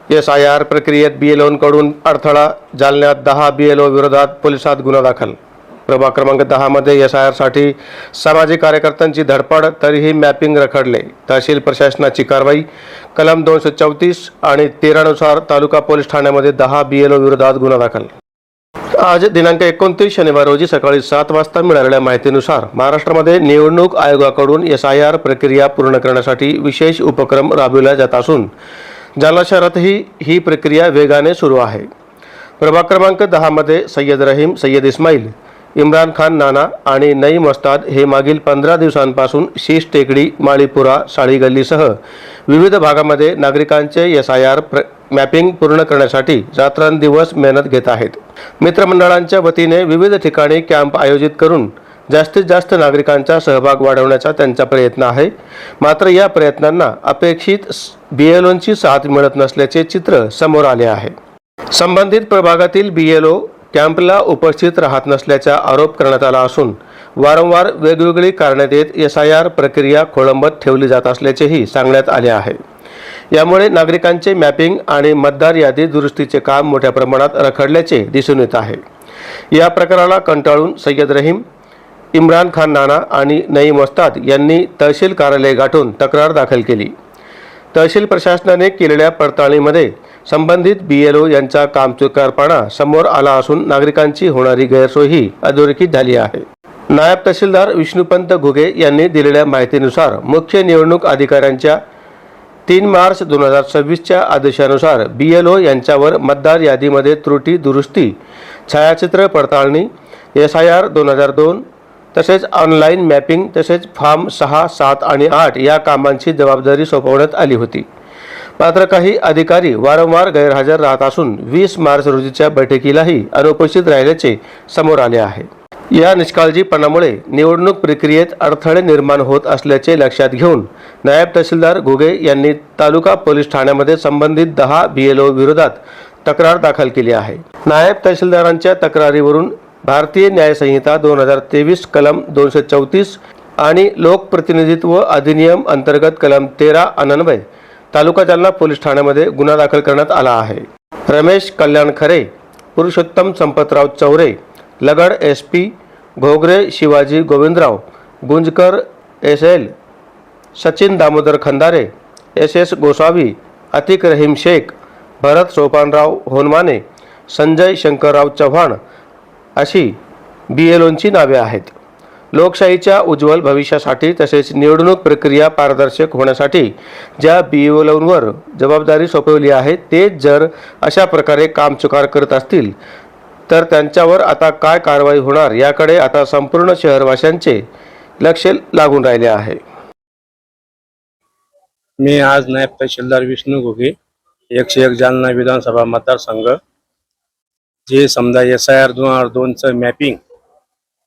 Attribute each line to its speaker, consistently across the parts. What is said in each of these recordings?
Speaker 1: SIR प्रक्रियेत BLOंकडून अडथळा, जालन्यात 10 BLO विरोधात पोलिसात गुन्हा दाखल। प्रभाग क्रमांक 10 मध्ये SIR साठी सामाजिक कार्यकर्त्यांची धडपड, तरीही मॅपिंग रखडले। तहसील प्रशासनाची कारवाई, कलम 234 आणि 13 नुसार तालुका पोलीस ठाण्यामध्ये 10 BLO विरोधात गुन्हा दाखल। आज दिनांक 29 शनिवार रोजी सकाळी 7 वाजता मिळालेल्या माहितीनुसार महाराष्ट्रामध्ये निवडणूक आयोगाकडून SIR प्रक्रिया पूर्ण करण्यासाठी विशेष उपक्रम राबविला जात असून जालना शहरातही ही प्रक्रिया वेगाने सुरू आहे। प्रभाग क्रमांक 10 मध्ये सय्यद रहीम, सय्यद इस्माईल, इम्रान खान नाना आणि नईम वस्ताद हे मागील 15 दिवसांपासून शीश टेकडी, माळीपुरा, साळी गल्लीसह विविध भागामध्ये नागरिकांचे SIR मॅपिंग पूर्ण करण्यासाठी रात्रंदिवस मेहनत घेत आहेत। मित्रमंडळांच्या वतीने विविध ठिकाणी कॅम्प आयोजित करून जास्तीत जास्त नागरिकांचा सहभाग वाढवण्याचा त्यांचा प्रयत्न आहे। मात्र या प्रयत्नांना अपेक्षित BLOंची साथ मिळत नसल्याचे चित्र समोर आले आहे। संबंधित प्रभागातील BLO कॅम्पला उपस्थित राहत नसल्याचा आरोप करण्यात आला असून वारंवार वेगवेगळी कारणे देत SIR प्रक्रिया खोळंबत ठेवली जात असल्याचेही सांगण्यात आले आहे। यामुळे नागरिकांचे मॅपिंग आणि मतदार यादी दुरुस्तीचे काम मोठ्या प्रमाणात रखडल्याचे दिसून येत आहे। या प्रकाराला कंटाळून सय्यद रहीम, इम्रान खान नाना आणि नईम वस्ताद यांनी तहसील कार्यालय गाठून तक्रार दाखल केली। तहसील प्रशासनाने केलेल्या पडताळणीमध्ये संबंधित BLO यांचा कामचुकारपणा समोर आला असून नागरिकांची होणारी गैरसोयही अधोरेखित झाली आहे। नायब तहसीलदार विष्णुपंत घुगे यांनी दिलेल्या माहितीनुसार मुख्य निवडणूक अधिकाऱ्यांच्या 3 मार्च 2026च्या आदेशानुसार BLO यांच्यावर मतदार यादीमध्ये त्रुटी दुरुस्ती, छायाचित्र पडताळणी, SIR 2002 तसेच ऑनलाईन मॅपिंग तसेच फॉर्म 6, 7 आणि 8 या कामांची जबाबदारी सोपवण्यात आली होती। मात्र काही अधिकारी वारंवार गैरहजर राहत असून 20 मार्च रोजीच्या बैठकीलाही अनुपस्थित राहिल्याचे समोर आले आहे। या निष्काळजीपणामुळे निवडणूक प्रक्रियेत अडथळे निर्माण होत असल्याचे लक्षात घेऊन नायब तहसीलदार घुगे यांनी तालुका पोलीस ठाण्यामध्ये संबंधित 10 BLO विरोधात तक्रार दाखल केली आहे। नायब तहसीलदारांच्या तक्रारीवरून भारतीय न्याय संहिता 2023 कलम 234 आणि लोकप्रतिनिधित्व अधिनियम अंतर्गत कलम 13 अन्वये तालुका जालना पोलीस ठाण्यामध्ये गुन्हा दाखल करण्यात आला आहे। रमेश कल्याण खरे, पुरुषोत्तम संपतराव चौरे, लगड SP, Ghogre Shivaji Govindrao, Gunjkar SL, Sachin Damodar Khandare, SS Gosavi, Atiq Rahim Shaikh, भरत सोपानराव होनमाने, संजय शंकरराव चव्हाण अशी BLOंची नावे आहेत। लोकशाहीच्या उज्ज्वल भविष्यासाठी तसेच निवडणूक प्रक्रिया पारदर्शक होण्यासाठी ज्या BLOंवर जबाबदारी सोपवली आहे ते जर अशा प्रकारे कामचुकार करत असतील तर त्यांच्यावर आता काय कारवाई होणार याकडे आता संपूर्ण शहरवासियांचे लक्ष लागून राहिले आहे।
Speaker 2: मी आज नायब तहसीलदार विष्णू घुगे 101 जालना विधानसभा मतदारसंघ जे समजा SIR 2002चं मॅपिंग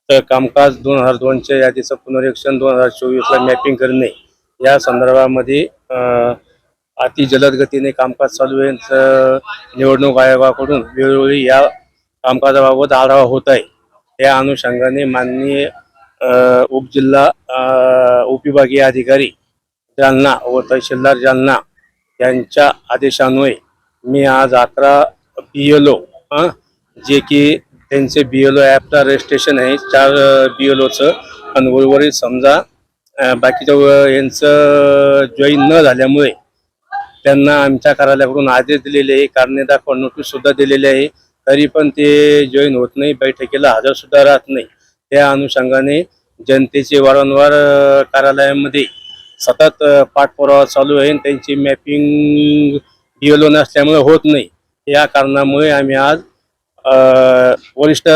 Speaker 2: तर कामकाज 2002च्या यादीचं पुनरीक्षण 2024ला मॅपिंग करणे या संदर्भामध्ये अति जलद गतीने कामकाज चालू आहे। निवडणूक आयोगाकडून वेळोवेळी या कामकाजाबाबत आढावा होत आहे। या अनुषंगाने माननीय उपविभागीय अधिकारी जालना व तहसीलदार जालना यांच्या आदेशान्वये मी आज 11 BLO जे की त्यांचे BLO ॲपला रजिस्ट्रेशन आहे 4 BLOचं आणि उर्वरित समजा बाकीच्या यांचं जॉईन न झाल्यामुळे त्यांना आमच्या कार्यालयाकडून आदेश दिलेले आहे, कारणे दाखवा नोटीस सुद्धा दिलेले आहे, तरी पण ते जॉईन होत नाही, बैठकीला हजर सुद्धा राहत नाही। त्या अनुषंगाने जनतेचे वारंवार कार्यालयामध्ये सतत पाठपुरावा चालू आहे। त्यांची मॅपिंग BLO नसल्यामुळे होत नाही। या कारणामुळे आम्ही आज वरिष्ठ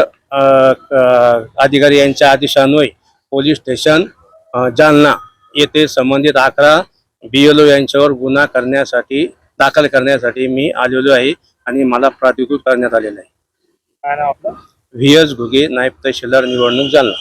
Speaker 2: अधिकारी यांच्या आदेशान्वये पोलीस स्टेशन जालना येथे संबंधित 11 BLO यांच्यावर गुन्हा दाखल करण्यासाठी मी आलेलो आहे आणि मला प्राधिकृत करण्यात आलेलं आहे।
Speaker 3: काय नाव आपलं?
Speaker 2: VS घुगे, नायब तहसीलदार निवडणूक जालना।